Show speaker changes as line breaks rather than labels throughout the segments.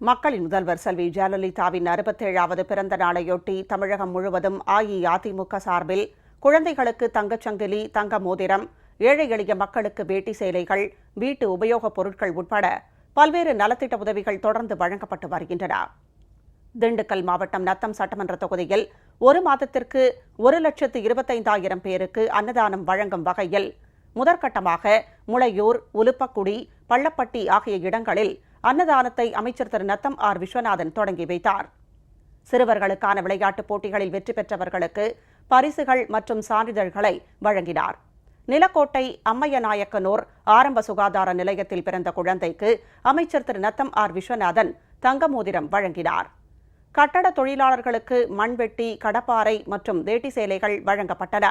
மக்களின் முதல்வர் செல்வி ஜெயலலிதாவின் 67வது பிறந்த நாளையொட்டி தமிழகம் முழுவதும் அஇஅதிமுக சார்பில் குழந்தைகளுக்கு தங்கச்சங்கிலி, தங்க மோதிரம், ஏழை எளிய மக்களுக்கு வேட்டி சேலைகள், வீட்டு உபயோகப் பொருட்கள் உட்பட பல்வேறு நலத்திட்ட உதவிகள் தொடர்ந்து வழங்கப்பட்டு வருகின்றன. திண்டுக்கல் மாவட்டம் நத்தம் சட்டமன்ற தொகுதியில் ஒரு மாதத்திற்கு 1,25,000 பேருக்கு அன்னதானம் வழங்கும் வகையில் முதற்கட்டமாக முளையூர், உலுப்பக்குடி, பள்ளப்பட்டி ஆகிய இடங்களில் அன்னதானத்தை அமைச்சர் திரு நத்தம் ஆர் விஸ்வநாதன் தொடங்கி வைத்தார். சிறுவர்களுக்கான விளையாட்டுப் போட்டிகளில் வெற்றி பெற்றவர்களுக்கு பரிசுகள் மற்றும் சான்றிதழ்களை வழங்கினார். நிலக்கோட்டை அம்மையநாயக்கனூர் ஆரம்ப சுகாதார நிலையத்தில் பிறந்த குழந்தைக்கு அமைச்சர் திரு நத்தம் ஆர் விஸ்வநாதன் தங்க மோதிரம் வழங்கினார். கட்டட தொழிலாளர்களுக்கு மண்வெட்டி, கடப்பாறை மற்றும் வேட்டி சேலைகள் வழங்கப்பட்டன.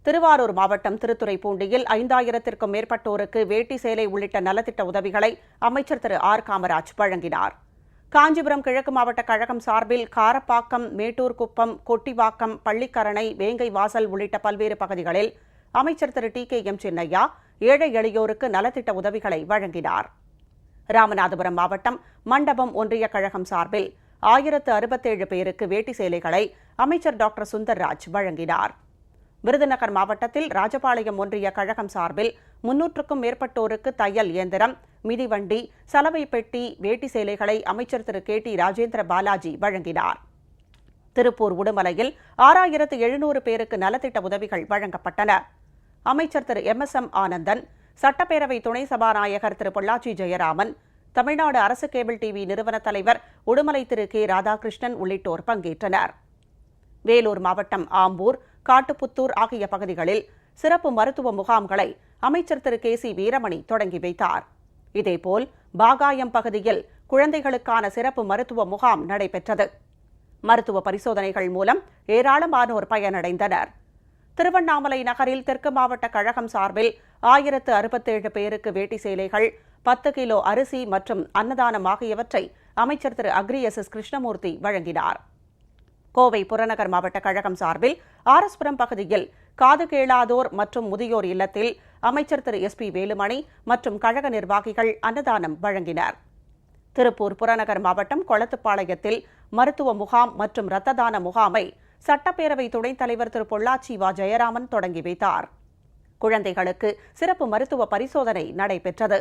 திருவாரூர் மாவட்டம் திருத்துறைப்பூண்டியில் 5000த்திற்கும் மேற்பட்டோருக்கு வேட்டி சேலை உள்ளிட்ட நலத்திட்ட உதவிகளை அமைச்சர் திரு ஆர் காமராஜ் வழங்கினார். காஞ்சிபுரம் கிழக்கு மாவட்ட கழகம் சார்பில் காரப்பாக்கம், மேட்டூர் குப்பம், கொட்டிவாக்கம், பள்ளிக்கரணை, வேங்கை வாசல் உள்ளிட்ட பல்வேறு பகுதிகளில் அமைச்சர் திரு TKM சின்னையா ஏழை எளியோருக்கு நலத்திட்ட உதவிகளை வழங்கினார். ராமநாதபுரம் மாவட்டம் மண்டபம் ஒன்றிய கழகம் சார்பில் 1067 பேருக்கு வேட்டி சேலைகளை அமைச்சர் டாக்டர் சுந்தர்ராஜ் வழங்கினார். விருதுநகர் மாவட்டத்தில் ராஜபாளையம் ஒன்றிய கழகம் சார்பில் 300க்கும் மேற்பட்டோருக்கு தையல் இயந்திரம், மிதிவண்டி, சலவை பெட்டி, வேட்டி சேலைகளை அமைச்சர் திரு KT ராஜேந்திர பாலாஜி வழங்கினார். திருப்பூர் உடுமலையில் 6700 பேருக்கு நலத்திட்ட உதவிகள் வழங்கப்பட்டன. அமைச்சர் திரு MSM ஆனந்தன், சட்டப்பேரவை துணை சபாநாயகர் திரு பொள்ளாச்சி ஜெயராமன், தமிழ்நாடு அரசு கேபிள் டிவி நிறுவன தலைவர் உடுமலை திரு K ராதாகிருஷ்ணன் உள்ளிட்டோர் பங்கேற்றனர். வேலூர் மாவட்டம் ஆம்பூர், காட்டுப்புத்தூர் ஆகிய பகுதிகளில் சிறப்பு மருத்துவ முகாம்களை அமைச்சர் திரு KC வீரமணி தொடங்கி வைத்தார். இதேபோல் பாகாயம் பகுதியில் குழந்தைகளுக்கான சிறப்பு மருத்துவ முகாம் நடைபெற்றது. மருத்துவ பரிசோதனைகள் மூலம் ஏராளமானோர் பயனடைந்தனர். திருவண்ணாமலை நகரில் தெற்கு மாவட்ட கழகம் சார்பில் 1067 பேருக்கு வேட்டி சேலைகள், 10 கிலோ அரிசி மற்றும் அன்னதானம் ஆகியவற்றை அமைச்சர் திரு அக்ரி SS கிருஷ்ணமூர்த்தி வழங்கினார். கோவை புறநகர் மாவட்ட கழகம் சார்பில் ஆர்எஸ்புரம் பகுதியில் காது கேளாதோர் மற்றும் முதியோர் இல்லத்தில் அமைச்சர் திரு SP வேலுமணி மற்றும் கழக நிர்வாகிகள் அன்னதானம் வழங்கினர். திருப்பூர் புறநகர் மாவட்டம் கொளத்துப்பாளையத்தில் மருத்துவ முகாம் மற்றும் இரத்த தான முகாமை சட்டப்பேரவை துணைத் தலைவர் திரு பொள்ளாச்சி ஜெயராமன் தொடங்கி வைத்தார். குழந்தைகளுக்கு சிறப்பு மருத்துவ பரிசோதனை நடைபெற்றது.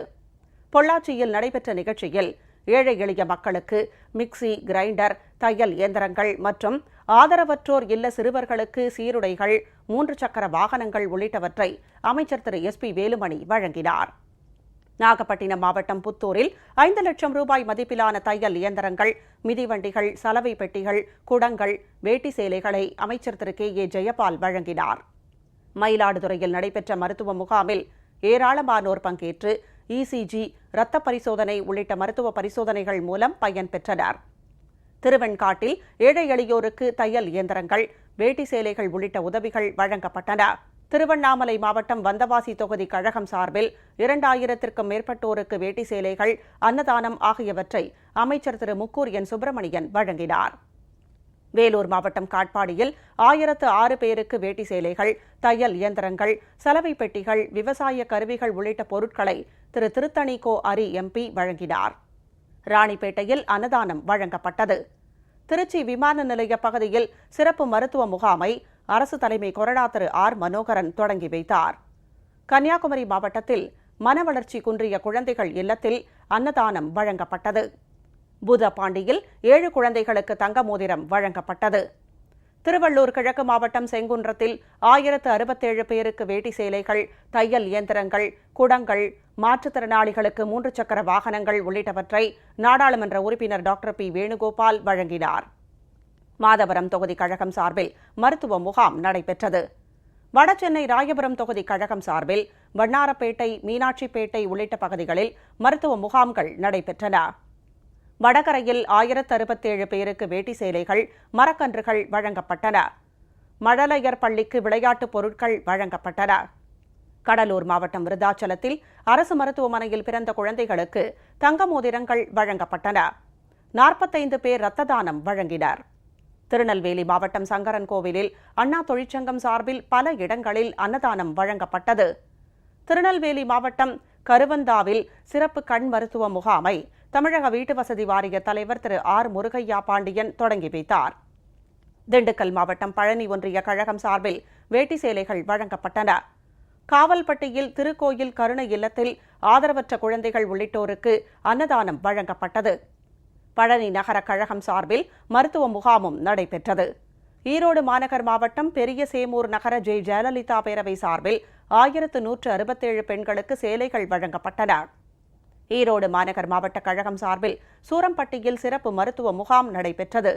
பொள்ளாச்சியில் நடைபெற்ற நிகழ்ச்சியில் ஏழை எளிய மக்களுக்கு மிக்சி, கிரைண்டர், தையல் இயந்திரங்கள் மற்றும் ஆதரவற்றோர் இல்ல சிறுவர்களுக்கு சீருடைகள், 3 சக்கர வாகனங்கள் உள்ளிட்டவற்றை அமைச்சர் திரு SP வேலுமணி வழங்கினார். நாகப்பட்டினம் மாவட்டம் புத்தூரில் 5 லட்சம் ரூபாய் மதிப்பிலான தையல் இயந்திரங்கள், மிதிவண்டிகள், சலவை பெட்டிகள், குடங்கள், வேட்டி சேலைகளை அமைச்சர் திரு KA ஜெயபால் வழங்கினார். மயிலாடுதுறையில் நடைபெற்ற மருத்துவ முகாமில் ஏராளமானோர் பங்கேற்று ECG, இரத்த பரிசோதனை உள்ளிட்ட மருத்துவ பரிசோதனைகள் மூலம் பயன்பெற்றனர். திருவெண்காட்டில் ஏழை எளியோருக்கு தையல் இயந்திரங்கள், வேட்டி சேலைகள் உள்ளிட்ட உதவிகள் வழங்கப்பட்டன. திருவண்ணாமலை மாவட்டம் வந்தவாசி தொகுதி கழகம் சார்பில் 2000த்திற்கும் மேற்பட்டோருக்கு வேட்டி சேலைகள், அன்னதானம் ஆகியவற்றை அமைச்சர் திரு முக்கூர் N சுப்பிரமணியன் வழங்கினார். வேலூர் மாவட்டம் காட்பாடியில் 1006 பேருக்கு வேட்டி சேலைகள், தையல் இயந்திரங்கள், சலவை பெட்டிகள், விவசாய கருவிகள் உள்ளிட்ட பொருட்களை திரு திருத்தணி கோ அரி MP வழங்கினார். ராணிப்பேட்டையில் அன்னதானம் வழங்கப்பட்டது. திருச்சி விமான நிலைய பகுதியில் சிறப்பு மருத்துவ முகாமை அரசு தலைமை கொறடா திரு R மனோகரன் தொடங்கி வைத்தார். கன்னியாகுமரி மாவட்டத்தில் மனவளர்ச்சி குன்றிய குழந்தைகள் இல்லத்தில் அன்னதானம் வழங்கப்பட்டது. பூதப்பாண்டியில் 7 குழந்தைகளுக்கு தங்க மோதிரம் வழங்கப்பட்டது. திருவள்ளூர் கிழக்கு மாவட்டம் செங்குன்றத்தில் 1067 பேருக்கு வேட்டி சேலைகள், தையல் இயந்திரங்கள், குடங்கள், மாற்றுத்திறனாளிகளுக்கு 3 சக்கர வாகனங்கள் உள்ளிட்டவற்றை நாடாளுமன்ற உறுப்பினர் டாக்டர் P வேணுகோபால் வழங்கினார். மாதவரம் தொகுதி கழகம் சார்பில் மருத்துவ முகாம் நடைபெற்றது. வடசென்னை ராயபுரம் தொகுதி கழகம் சார்பில் வண்ணாரப்பேட்டை, மீனாட்சிப்பேட்டை உள்ளிட்ட பகுதிகளில் மருத்துவ முகாம்கள் நடைபெற்றன. வடகரையில் 1067 பேருக்கு வேட்டி சேலைகள், மரக்கன்றுகள் வழங்கப்பட்டன. மழலையர் பள்ளிக்கு விளையாட்டுப் பொருட்கள் வழங்கப்பட்டன. கடலூர் மாவட்டம் விருதாச்சலத்தில் அரசு மருத்துவமனையில் பிறந்த குழந்தைகளுக்கு தங்க மோதிரங்கள் வழங்கப்பட்டன. 45 பேர் இரத்த தானம் வழங்கினர். திருநெல்வேலி மாவட்டம் சங்கரன் கோவிலில் அண்ணா தொழிற்சங்கம் சார்பில் பல இடங்களில் அன்னதானம் வழங்கப்பட்டது. திருநெல்வேலி மாவட்டம் கருவந்தாவில் சிறப்பு கண் மருத்துவ முகாமை தமிழக வீட்டு வசதி வாரிய தலைவர் திரு ஆர் முருகையா பாண்டியன் தொடங்கி வைத்தார். திண்டுக்கல் மாவட்டம் பழனி ஒன்றிய கழகம் சார்பில் வேட்டி சேலைகள் வழங்கப்பட்டன. காவல்பட்டியில் திருக்கோயில் கருணை இல்லத்தில் ஆதரவற்ற குழந்தைகள் உள்ளிட்டோருக்கு அன்னதானம் வழங்கப்பட்டது. பழனி நகர கழகம் சார்பில் மருத்துவ முகாமும் நடைபெற்றது. ஈரோடு மாநகர் மாவட்டம் பெரிய சேமூர் நகர ஜெயலலிதா பேரவை சார்பில் 1167 பெண்களுக்கு சேலைகள் வழங்கப்பட்டன. ஈரோடு மாநகர் மாவட்ட கழகம் சார்பில் சூரம்பட்டியில் சிறப்பு மருத்துவ முகாம் நடைபெற்றது.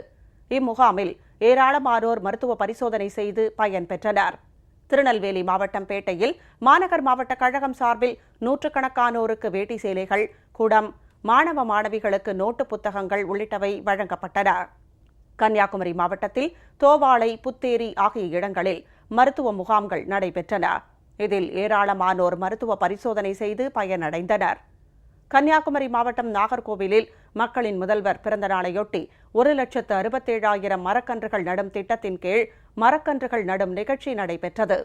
இம்முகாமில் ஏராளமானோர் மருத்துவ பரிசோதனை செய்து பயன்பெற்றனர். திருநெல்வேலி மாவட்டம் பேட்டையில் மாநகர் மாவட்ட கழகம் சார்பில் நூற்றுக்கணக்கானோருக்கு வேட்டி சேலைகள், குடம், மாணவ மாணவிகளுக்கு நோட்டு புத்தகங்கள் உள்ளிட்டவை வழங்கப்பட்டன. கன்னியாகுமரி மாவட்டத்தில் தோவாளை, புத்தேரி ஆகிய இடங்களில் மருத்துவ முகாம்கள் நடைபெற்றன. இதில் ஏராளமானோர் மருத்துவ பரிசோதனை செய்து பயனடைந்தனர். கன்னியாகுமரி மாவட்டம் நாகர்கோவிலில் மக்களின் முதல்வர் பிறந்த நாளையொட்டி 1,67,000 மரக்கன்றுகள் நடும் திட்டத்தின் கீழ் மரக்கன்றுகள் நடும் நிகழ்ச்சி நடைபெற்றது.